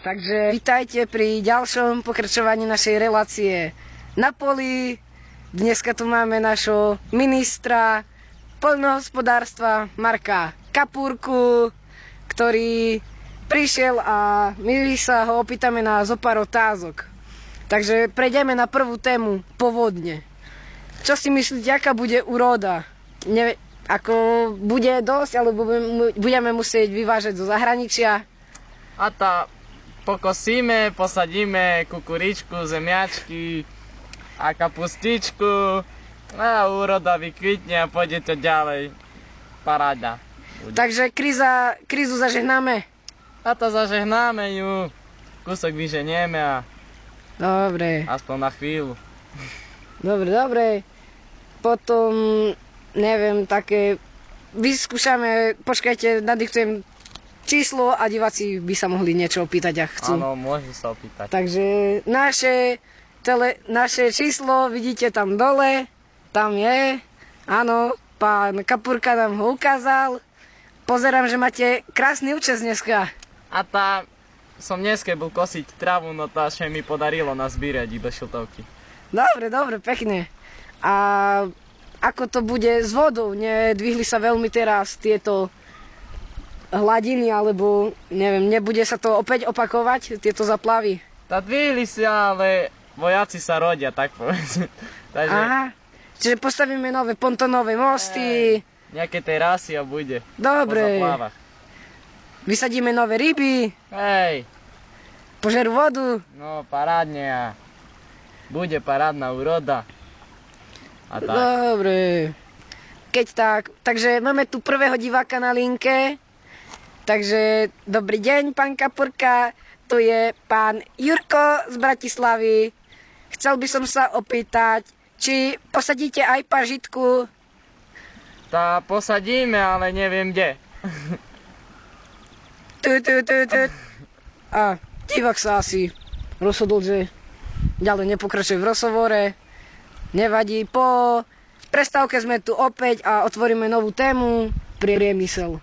Takže vítajte pri ďalšom pokračovaní našej relácie na poli. Dneska tu máme našho ministra poľnohospodárstva Marka Kapúrku, ktorý prišiel a my sa ho opýtame na zo pár otázok. Takže prejdeme na prvú tému, povodne. Čo si myslíte, aká bude úroda? Ako bude dosť, alebo budeme musieť vyvážať zo zahraničia? A tá pokosíme, posadíme kukuričku, zemiačky a kapustičku a úroda vykvitne a pôjde to ďalej. Paráda. Bude. Takže krízu zažehnáme? A to zažehnáme ju. Kúsok vyženieme a... Dobre. Aspoň na chvíľu. Dobre. Potom, neviem, také... Vyskúšame, počkajte, nadiktujem číslo a diváci by sa mohli niečo opýtať, ak chcú. Áno, môžu sa opýtať. Takže naše číslo vidíte tam dole, tam je. Áno, pán Kapúrka nám ho ukázal. Pozerám, že máte krásny účes dneska. A tá som dneska bol kosiť trávu, no to až mi podarilo nazbírať do šiltovky. Dobre, pekne. A ako to bude s vodou? Nedvihli sa veľmi teraz tieto hladiny, alebo neviem, nebude sa to opäť opakovať, tieto zaplavy? Tá dvihli sa, ale vojaci sa rodia, tak povedz. Takže... Aha, čiže postavíme nové pontonové mosty. Nejaké terasy a bude. Dobre. Po zaplavách. Vysadíme nové ryby. Hej. Požerú vodu. No, parádne a bude parádna úroda. A tak. Dobre. Keď tak, takže máme tu prvého diváka na linke. Takže dobrý deň, pán Kapúrka. Tu je pán Jurko z Bratislavy. Chcel by som sa opýtať, či posadíte aj pažitku? Tá posadíme, ale neviem kde. A divák sa asi rozhodol, že ďalej nepokračuje v rozhovore. Nevadí, po prestávke sme tu opäť a otvoríme novú tému, priemysel.